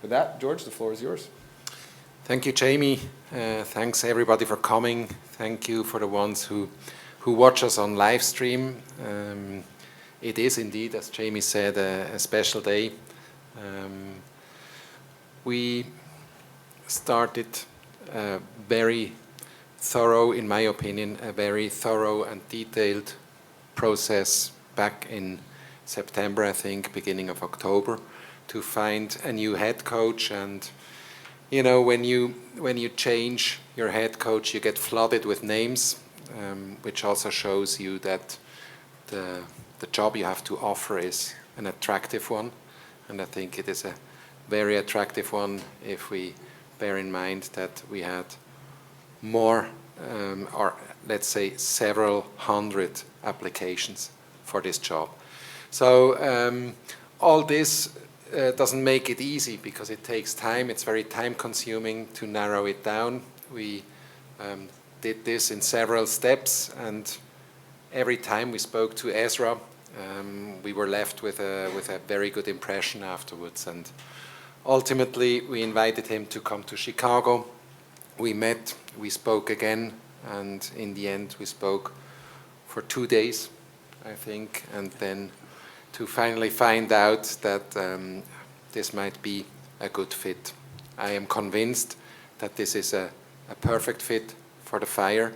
with that, George, the floor is yours. Thank you, Jamie. Thanks everybody for coming. Thank you for the ones who watch us on live stream. It is indeed, as Jamie said, a special day. We started a very thorough, in my opinion, a very thorough and detailed process back in September, I think, beginning of October, to find a new head coach. And you know, when you change your head coach, you get flooded with names, which also shows you that the job you have to offer is an attractive one. And I think it is a very attractive one if we bear in mind that we had more, or let's say several hundred applications for this job. So all this doesn't make it easy because it takes time. It's very time consuming to narrow it down. We did this in several steps, and every time we spoke to Ezra, we were left with a very good impression afterwards. And ultimately, we invited him to come to Chicago. We met, we spoke again, and in the end, we spoke for 2 days, I think, and then to finally find out that this might be a good fit. I am convinced that this is a perfect fit for the Fire.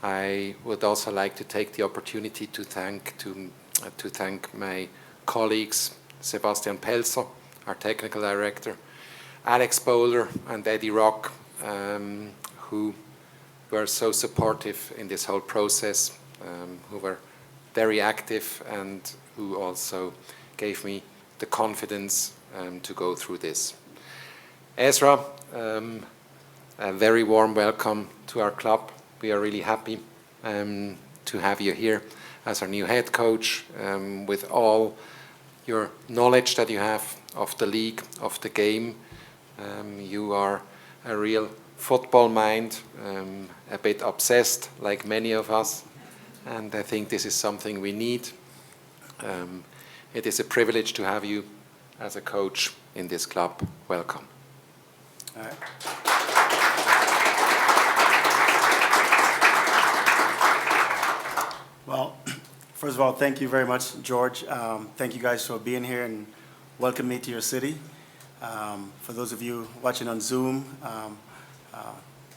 I would also like to take the opportunity to thank my colleagues, Sebastian Pelzer, our technical director, Alex Bowler and Eddie Rock, who were so supportive in this whole process, who were very active and who also gave me the confidence to go through this. Ezra, a very warm welcome to our club. We are really happy to have you here as our new head coach, with all your knowledge that you have of the league, of the game. You are a real football mind, a bit obsessed like many of us, and I think this is something we need. It is a privilege to have you as a coach in this club. Welcome. All right. Well, first of all, thank you very much, George. Thank you guys for being here and welcome me to your city. For those of you watching on Zoom,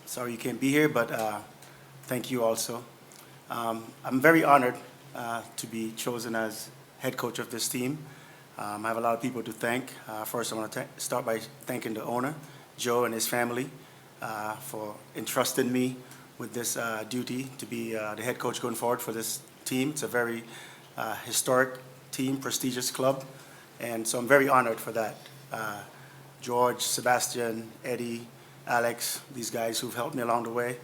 sorry you can't be here, but thank you also. I'm very honored to be chosen as head coach of this team. I have a lot of people to thank. First, I want to start by thanking the owner, Joe, and his family for entrusting me with this duty to be the head coach going forward for this team. It's a very historic team, prestigious club, and so I'm very honored for that. George, Sebastian, Eddie, Alex, these guys who've helped me along the way,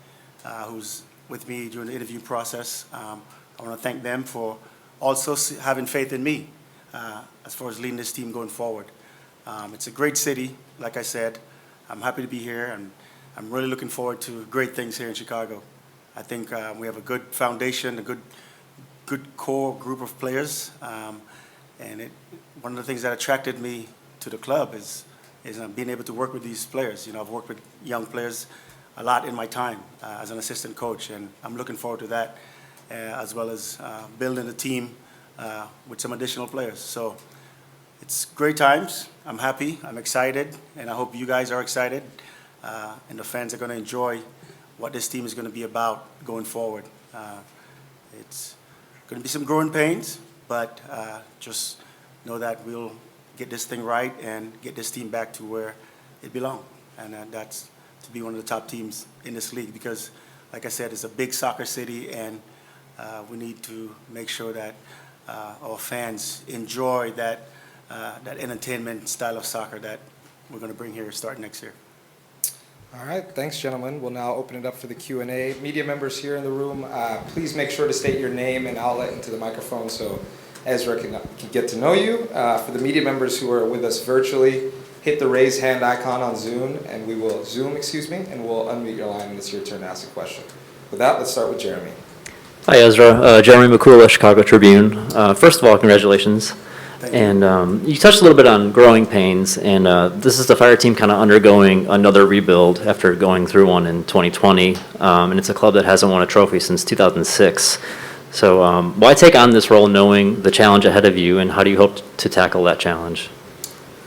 who's with me during the interview process. I want to thank them for also having faith in me as far as leading this team going forward. It's a great city, like I said. I'm happy to be here, and I'm really looking forward to great things here in Chicago. I think we have a good foundation, a good core group of players, and one of the things that attracted me to the club is being able to work with these players. You know, I've worked with young players a lot in my time as an assistant coach, and I'm looking forward to that, as well as building a team with some additional players. So it's great times. I'm happy, I'm excited, and I hope you guys are excited, and the fans are going to enjoy what this team is going to be about going forward. It's going to be some growing pains, but just know that we'll get this thing right and get this team back to where it belongs, and that's to be one of the top teams in this league, because, like I said, it's a big soccer city, and we need to make sure that our fans enjoy that entertainment style of soccer that we're going to bring here starting next year. All right, thanks, gentlemen. We'll now open it up for the Q&A. Media members here in the room, please make sure to state your name and outlet into the microphone so Ezra can get to know you. For the media members who are with us virtually, hit the raise hand icon on Zoom, and we will and we'll unmute your line when it's your turn to ask a question. With that, let's start with Jeremy. Hi, Ezra. Jeremy McCool, Chicago Tribune. First of all, congratulations. Thank you. And you touched a little bit on growing pains, and this is the Fire team kind of undergoing another rebuild after going through one in 2020, and it's a club that hasn't won a trophy since 2006. So why take on this role knowing the challenge ahead of you, and how do you hope to tackle that challenge?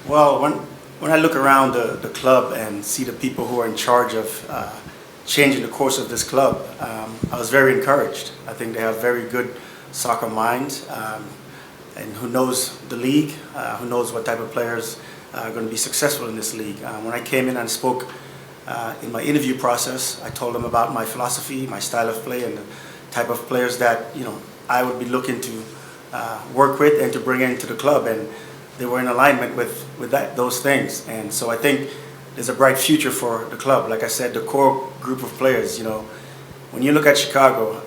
Well, when I look around the club and see the people who are in charge of changing the course of this club, I was very encouraged. I think they have very good soccer minds, and who knows the league, who knows what type of players are going to be successful in this league. When I came in and spoke in my interview process, I told them about my philosophy, my style of play, and the type of players that I would be looking to work with and to bring into the club, and they were in alignment with those things. And so I think there's a bright future for the club. Like I said, the core group of players, when you look at Chicago,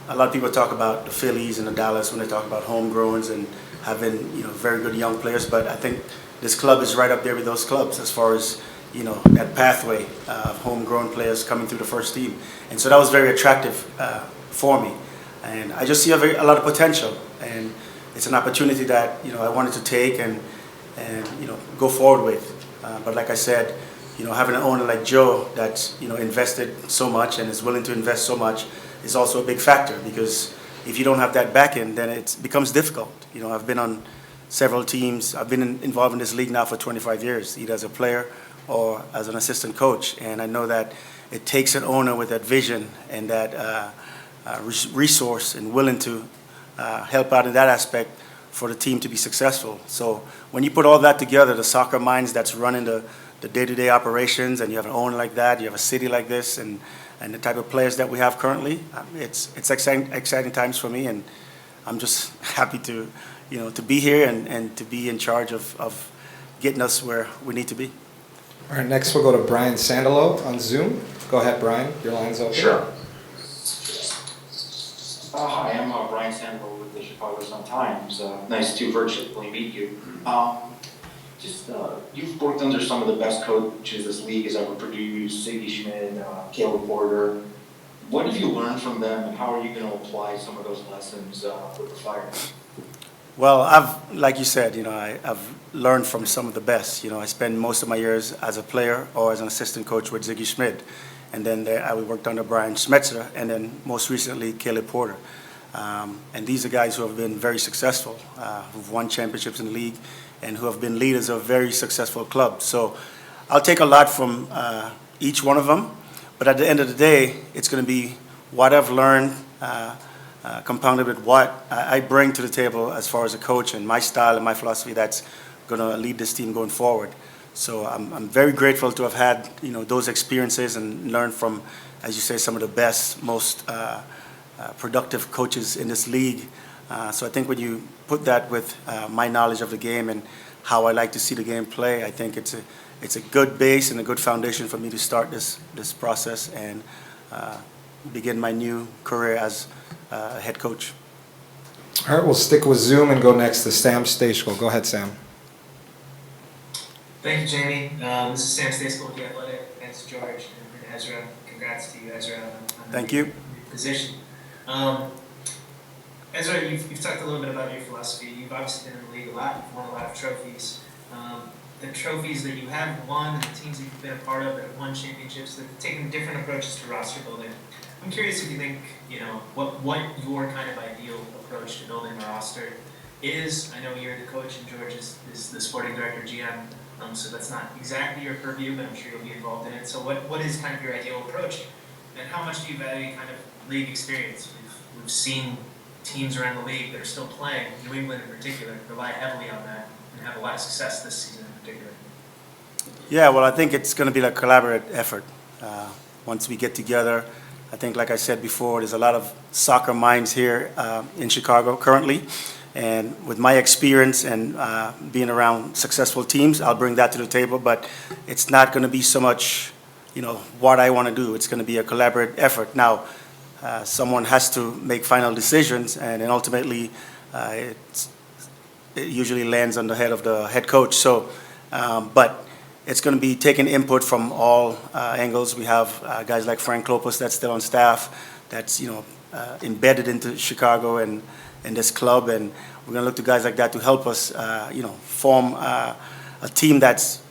a lot of people talk about the Phillies and the Dallas when they talk about homegrowns and having very good young players, but I think this club is right up there with those clubs as far as that pathway of homegrown players coming through the first team. And so that was very attractive for me, and I just see a lot of potential, and it's an opportunity that I wanted to take and go forward with. But like I said, having an owner like Joe that's invested so much and is willing to invest so much is also a big factor, because if you don't have that back end, then it becomes difficult. I've been on several teams. I've been involved in this league now for 25 years, either as a player or as an assistant coach, and I know that it takes an owner with that vision and that resource and willing to help out in that aspect for the team to be successful. So when you put all that together, the soccer minds that's running the day-to-day operations, and you have an owner like that, you have a city like this, and the type of players that we have currently, it's exciting times for me, and I'm just happy to to be here and to be in charge of getting us where we need to be. All right, next we'll go to Brian Sandalo on Zoom. Go ahead, Brian. Your line's open. Sure. Hi, I'm Brian Sandalo with the Chicago Sun-Times. Nice to virtually meet you. You've worked under some of the best coaches this league has ever produced, Siggy Schmidt, Caleb Porter. What have you learned from them, and how are you going to apply some of those lessons with the Fire? Well, like you said, I've learned from some of the best. I spent most of my years as a player or as an assistant coach with Siggy Schmidt, and then I worked under Brian Schmetzer, and then most recently Caleb Porter. And these are guys who have been very successful, who've won championships in the league, and who have been leaders of very successful clubs. So I'll take a lot from each one of them, but at the end of the day, it's going to be what I've learned compounded with what I bring to the table as far as a coach and my style and my philosophy that's going to lead this team going forward. So I'm very grateful to have had those experiences and learned from, as you say, some of the best, most productive coaches in this league. So I think when you put that with my knowledge of the game and how I like to see the game play, I think it's a good base and a good foundation for me to start this process and begin my new career as a head coach. All right, we'll stick with Zoom and go next to Sam Stachel. Go ahead, Sam. Thank you, Jamie. This is Sam Stachel with The Athletic. Thanks, George and Ezra. Congrats to you, Ezra, on Thank the you. new position. Ezra, you've talked a little bit about your philosophy. You've obviously been in the league a lot. You've won a lot of trophies. The trophies that you have won and the teams that you've been a part of that have won championships, they've taken different approaches to roster building. I'm curious if you think, what your kind of ideal approach to building a roster is. I know you're the coach and George is the sporting director, GM, so that's not exactly your purview, but I'm sure you'll be involved in it. So what is kind of your ideal approach, and how much do you value kind of league experience? We've seen teams around the league that are still playing, New England in particular, rely heavily on that and have a lot of success this season in particular. Yeah, well, I think it's going to be a collaborative effort. Once we get together, I think, like I said before, there's a lot of soccer minds here in Chicago currently. And with my experience and being around successful teams, I'll bring that to the table. But it's not going to be so much, what I want to do. It's going to be a collaborative effort. Now, someone has to make final decisions, and then ultimately it usually lands on the head of the head coach. So, but it's going to be taking input from all angles. We have guys like Frank Lopez that's still on staff, that's embedded into Chicago and in this club, and we're going to look to guys like that to help us, form a team that's,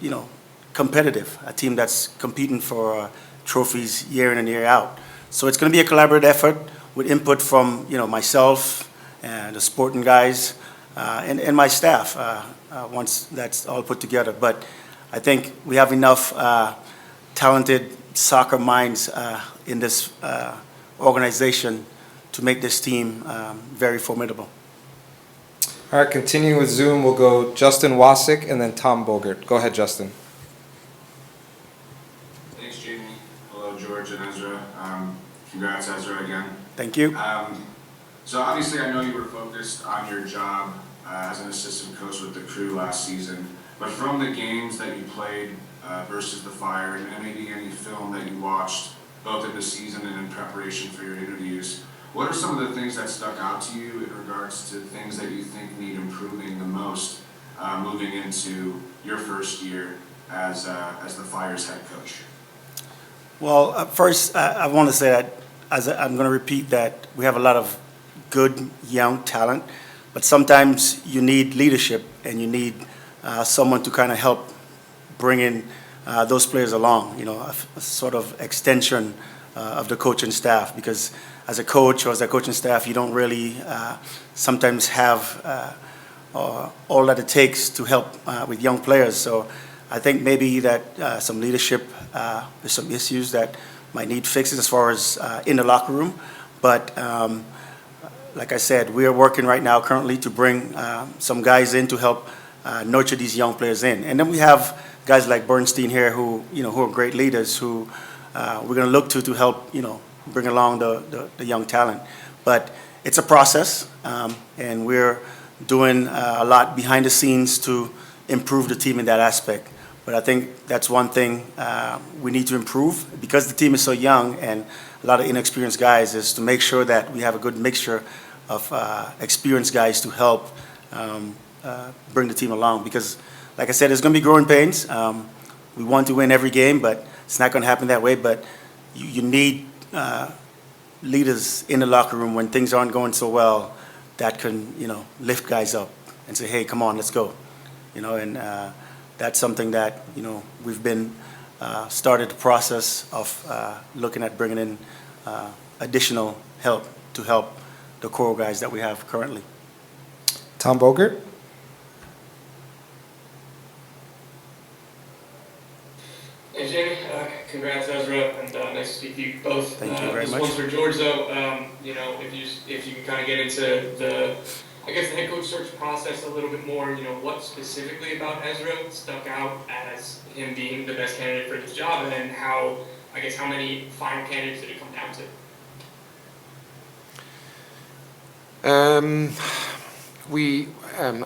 competitive, a team that's competing for trophies year in and year out. So it's going to be a collaborative effort with input from, myself and the sporting guys and my staff once that's all put together. But I think we have enough talented soccer minds in this organization to make this team very formidable. All right, continuing with Zoom, we'll go Justin Wasik and then Tom Bogert. Go ahead, Justin. Thanks, Jamie. Hello, George and Ezra. Congrats, Ezra, again. Thank you. So obviously, I know you were focused on your job as an assistant coach with the Crew last season, but from the games that you played versus the Fire, and maybe any film that you watched, both in the season and in preparation for your interviews, what are some of the things that stuck out to you in regards to things that you think need improving the most moving into your first year as the Fire's head coach? Well, first, I want to say that I'm going to repeat that we have a lot of good young talent, but sometimes you need leadership and you need someone to kind of help bring in those players along, a sort of extension of the coaching staff, because as a coach or as a coaching staff, you don't really sometimes have all that it takes to help with young players. So I think maybe that some leadership, there's some issues that might need fixes as far as in the locker room. But like I said, we are working right now currently to bring some guys in to help nurture these young players in. And then we have guys like Bernstein here who are great leaders who we're going to look to help, bring along the young talent. But it's a process, and we're doing a lot behind the scenes to improve the team in that aspect. But I think that's one thing we need to improve, because the team is so young and a lot of inexperienced guys, is to make sure that we have a good mixture of experienced guys to help bring the team along. Because, like I said, there's going to be growing pains. We want to win every game, but it's not going to happen that way. But you need leaders in the locker room when things aren't going so well that can, lift guys up and say, hey, come on, let's go. And that's something that, we've been started the process of looking at bringing in additional help to help the core guys that we have currently. Tom Bogert. Hey, Jamie. Congrats, Ezra, and nice to speak to you both. Thank you very much. This one's for George, though. If you can kind of get into the head coach search process a little bit more. What specifically about Ezra stuck out as him being the best candidate for this job, and then how many final candidates did it come down to? We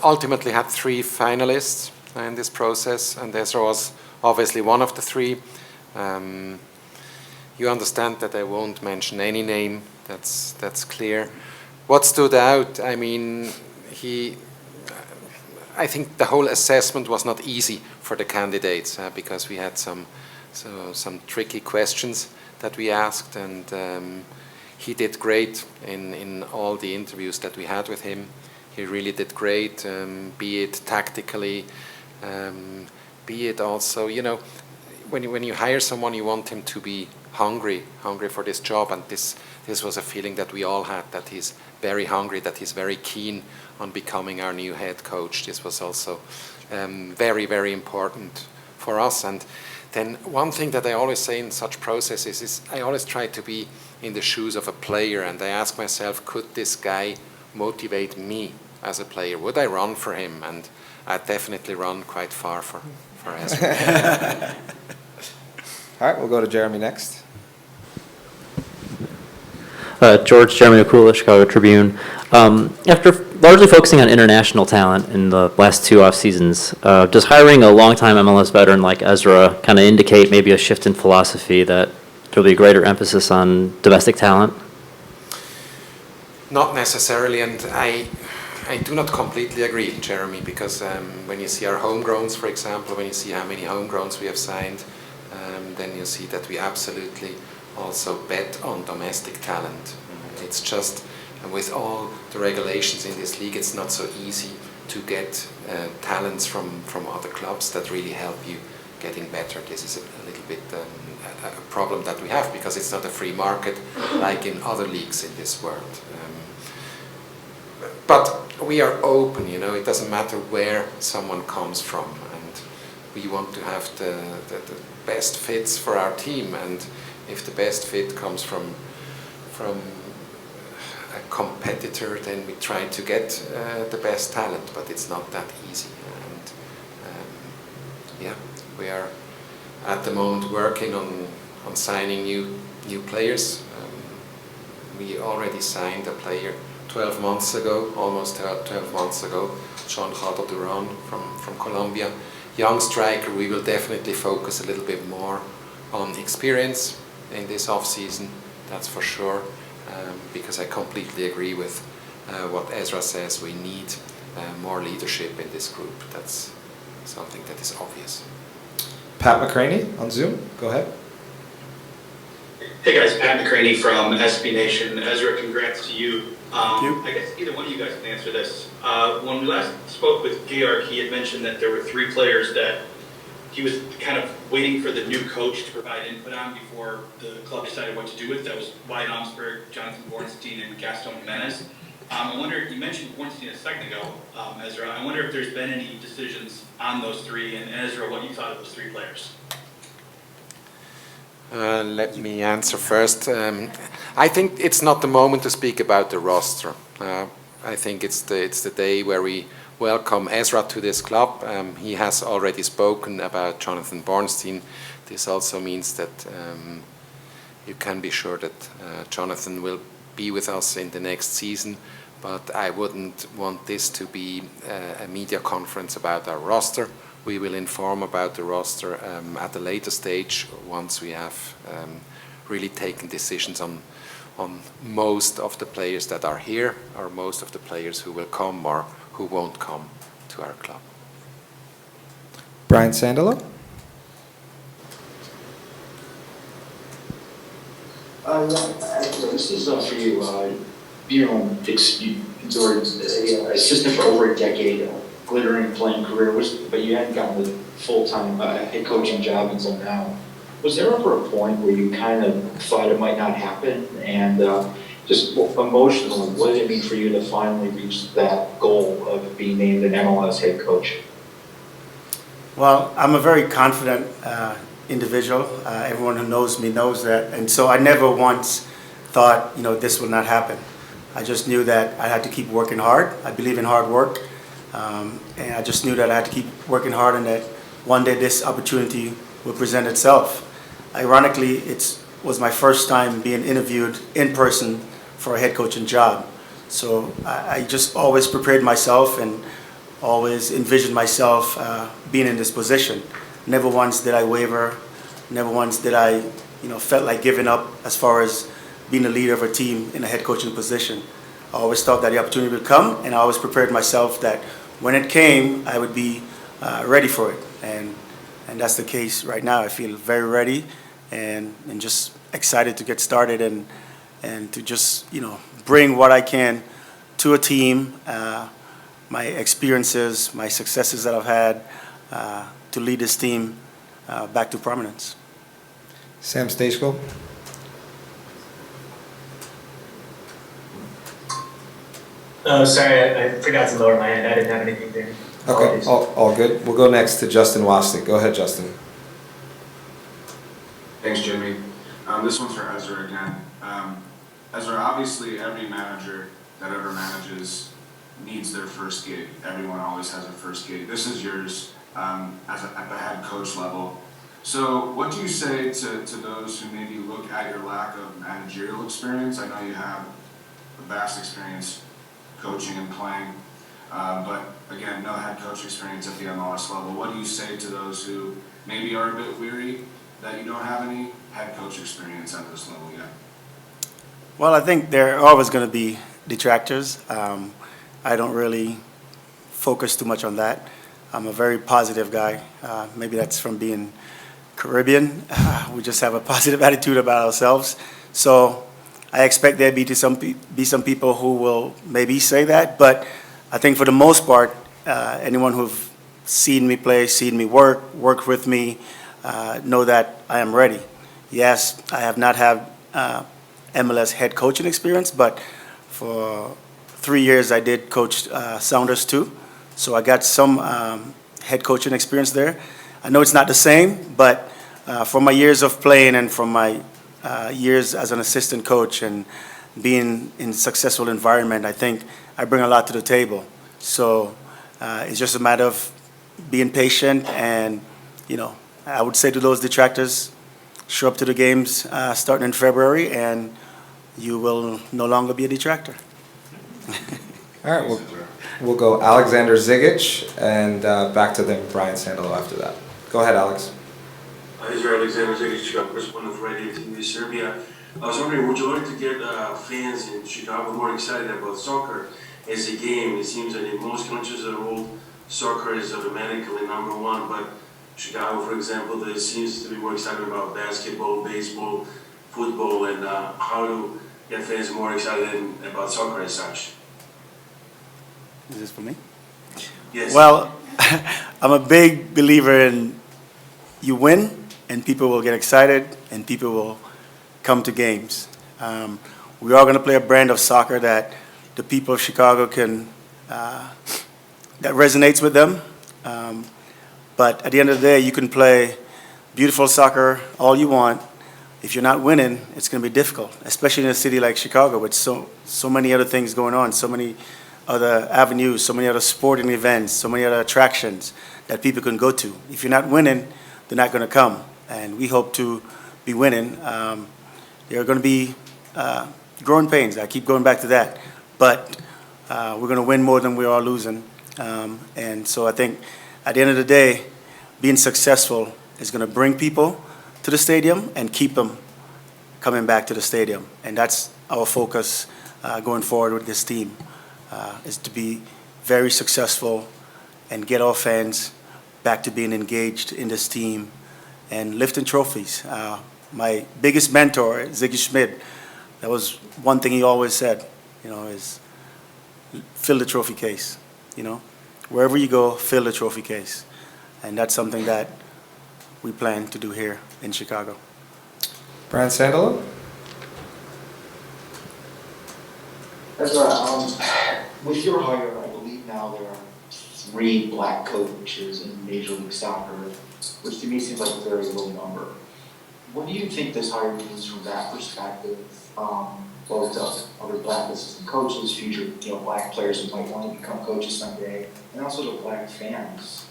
ultimately had 3 finalists in this process, and Ezra was obviously one of the 3. You understand that I won't mention any name. That's clear. What stood out? I mean, I think the whole assessment was not easy for the candidates because we had some tricky questions that we asked, and he did great in all the interviews that we had with him. He really did great, be it tactically, be it also, when you hire someone, you want him to be hungry for this job, and this was a feeling that we all had, that he's very hungry, that he's very keen on becoming our new head coach. This was also very, very important for us. And then one thing that I always say in such processes is I always try to be in the shoes of a player, and I ask myself, could this guy motivate me as a player? Would I run for him? And I definitely run quite far for Ezra. All right, we'll go to Jeremy next. George, Jeremy Okula, Chicago Tribune. After largely focusing on international talent in the last 2 off seasons, does hiring a longtime MLS veteran like Ezra kind of indicate maybe a shift in philosophy, that there'll be a greater emphasis on domestic talent? Not necessarily, and I do not completely agree, Jeremy, because when you see our homegrowns, for example, when you see how many homegrowns we have signed, then you see that we absolutely also bet on domestic talent. It's just And with all the regulations in this league, it's not so easy to get talents from other clubs that really help you getting better. This is a little bit a problem that we have, because it's not a free market like in other leagues in this world. But we are open, you know, it doesn't matter where someone comes from, and we want to have the best fits for our team, and if the best fit comes from a competitor, then we try to get the best talent, but it's not that easy. And yeah, we are at the moment working on signing new players. We already signed a player 12 months ago, almost 12 months ago, Jean Duran from Colombia. Young striker, we will definitely focus a little bit more on experience in this off-season, that's for sure, because I completely agree with what Ezra says. We need more leadership in this group. That's something that is obvious. Pat McCraney on Zoom, go ahead. Hey guys, Pat McCraney from SB Nation. Ezra, congrats to you. Thank you. I guess either one of you guys can answer this. When we last spoke with Georg, he had mentioned that there were 3 players that he was kind of waiting for the new coach to provide input on before the club decided what to do with. That was Wyatt Omsberg, Jonathan Bornstein, and Gaston Jimenez. I wonder, you mentioned Bornstein a second ago, Ezra. I wonder if there's been any decisions on those 3, and Ezra, what you thought of those 3 players. Let me answer first. I think it's not the moment to speak about the roster. I think it's the day where we welcome Ezra to this club. He has already spoken about Jonathan Bornstein. This also means that you can be sure that Jonathan will be with us in the next season, but I wouldn't want this to be a media conference about our roster. We will inform about the roster at a later stage, once we have really taken decisions on most of the players that are here, or most of the players who will come or who won't come to our club. Brian Sandalo. This is for you. You know, endured assistant for over a decade, glittering playing career, but you hadn't gotten the full-time head coaching job until now. Was there ever a point where you kind of thought it might not happen? And just emotionally, what did it mean for you to finally reach that goal of being named an MLS head coach? Well, I'm a very confident individual. Everyone who knows me knows that. And so I never once thought, you know, this will not happen. I just knew that I had to keep working hard. I believe in hard work. And I just knew that I had to keep working hard, and that one day this opportunity will present itself. Ironically, it was my first time being interviewed in person for a head coaching job. So I just always prepared myself and always envisioned myself being in this position. Never once did I waver. Never once did I, felt like giving up as far as being a leader of a team in a head coaching position. I always thought that the opportunity would come, and I always prepared myself that when it came, I would be ready for it. And that's the case right now. I feel very ready and just excited to get started and to just, bring what I can to a team, my experiences, my successes that I've had, to lead this team back to prominence. Sam Stejsko. Oh, sorry, I forgot to lower my hand. I didn't have anything there. Okay, all good. We'll go next to Justin Wasik. Go ahead, Justin. Thanks, Jimmy. This one's for Ezra again. Ezra, obviously every manager that ever manages needs their first gig. Everyone always has a first gig. This is yours at the head coach level. So what do you say to those who maybe look at your lack of managerial experience? I know you have a vast experience coaching and playing, but again, no head coach experience at the MLS level. What do you say to those who maybe are a bit weary that you don't have any head coach experience at this level yet? Well, I think there are always going to be detractors. I don't really focus too much on that. I'm a very positive guy. Maybe that's from being Caribbean. We just have a positive attitude about ourselves. So I expect there be some people who will maybe say that, but I think for the most part, anyone who've seen me play, seen me worked with me, know that I am ready. Yes, I have not had MLS head coaching experience, but for 3 years I did coach Sounders too, so I got some head coaching experience there. I know it's not the same, but from my years of playing and from my years as an assistant coach and being in a successful environment, I think I bring a lot to the table. So it's just a matter of being patient and, you know, I would say to those detractors, show up to the games starting in February and you will no longer be a detractor. All right, we'll go Alexander Zigic and back to them, Brian Sandalo after that. Go ahead, Alex. Ezra Hendrickson, correspondent for Radio TV Serbia. I was wondering, would you like to get fans in Chicago more excited about soccer as a game? It seems that in most countries of the world, soccer is automatically number one, but Chicago, for example, there seems to be more excited about basketball, baseball, football, and how to get fans more excited about soccer as such. Is this for me? Yes. Well, I'm a big believer in you win and people will get excited and people will come to games. We are going to play a brand of soccer that the people of Chicago can, that resonates with them. But at the end of the day, you can play beautiful soccer all you want. If you're not winning, it's going to be difficult, especially in a city like Chicago with so many other things going on, so many other avenues, so many other sporting events, so many other attractions that people can go to. If you're not winning, they're not going to come. And we hope to be winning. There are going to be growing pains. I keep going back to that. But we're going to win more than we are losing. And so I think at the end of the day, being successful is going to bring people to the stadium and keep them coming back to the stadium. And that's our focus going forward with this team, is to be very successful and get our fans back to being engaged in this team and lifting trophies. My biggest mentor, Ziggy Schmidt, that was one thing he always said, you know, is fill the trophy case, you know. Wherever you go, fill the trophy case. And that's something that we plan to do here in Chicago. Brian Sandalo? Ezra, with your hire, I believe now there are 3 black coaches in Major League Soccer, which to me seems like a very low number. What do you think this hire means from that perspective, both to other black assistant coaches, future black players who might want to become coaches someday, and also to black fans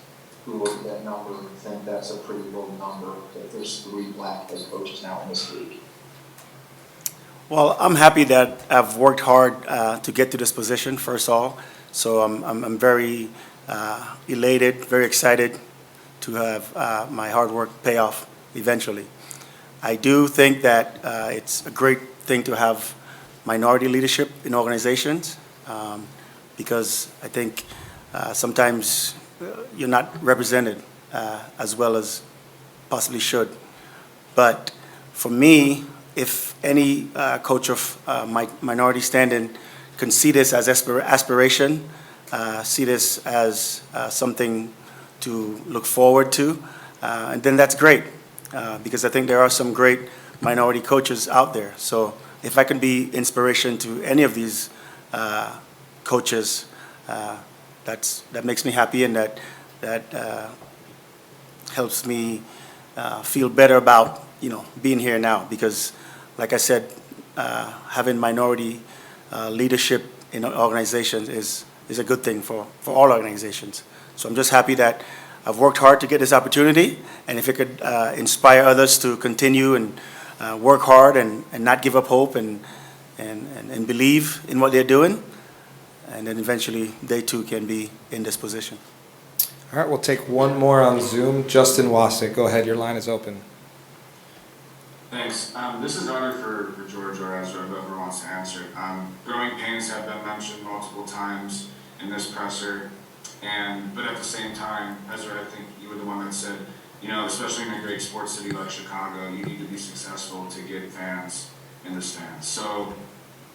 who look at that number and think that's a pretty low number, that there's 3 black head coaches now in this league? Well, I'm happy that I've worked hard to get to this position, first of all. So I'm very elated, very excited to have my hard work pay off eventually. I do think that it's a great thing to have minority leadership in organizations because I think sometimes you're not represented as well as possibly should. But for me, if any coach of minority standing can see this as aspiration, see this as something to look forward to, and then that's great because I think there are some great minority coaches out there. So if I can be inspiration to any of these coaches, that makes me happy, and that helps me feel better about being here now. Because, like I said, having minority leadership in organizations is a good thing for all organizations. So I'm just happy that I've worked hard to get this opportunity, and if it could inspire others to continue and work hard and not give up hope and believe in what they're doing, and then eventually they too can be in this position. All right, we'll take one more on Zoom. Justin Wasik, go ahead, your line is open. Thanks. This is either for George or Ezra, whoever wants to answer. Growing pains have been mentioned multiple times in this presser, but at the same time, Ezra, I think you were the one that said, especially in a great sports city like Chicago, you need to be successful to get fans in the stands. So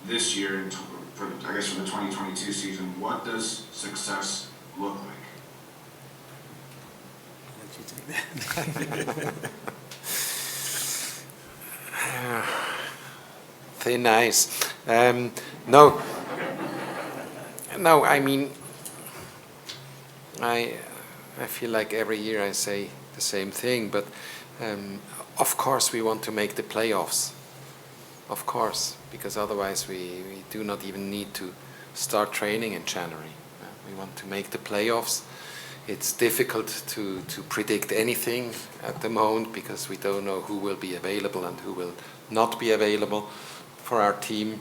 this year, I guess for the 2022 season, what does success look like? Thin ice. No, I mean, I feel like every year I say the same thing, but of course we want to make the playoffs. Of course, because otherwise we do not even need to start training in January. We want to make the playoffs. It's difficult to predict anything at the moment because we don't know who will be available and who will not be available for our team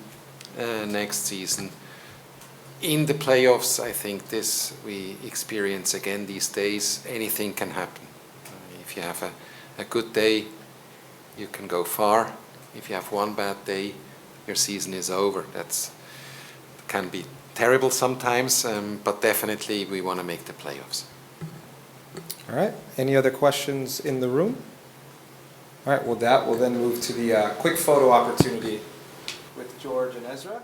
next season. In the playoffs, I think this we experience again these days. Anything can happen. If you have a good day, you can go far. If you have one bad day, your season is over. That can be terrible sometimes, but definitely we want to make the playoffs. All right. Any other questions in the room? All right. Well, that will then move to the quick photo opportunity with George and Ezra.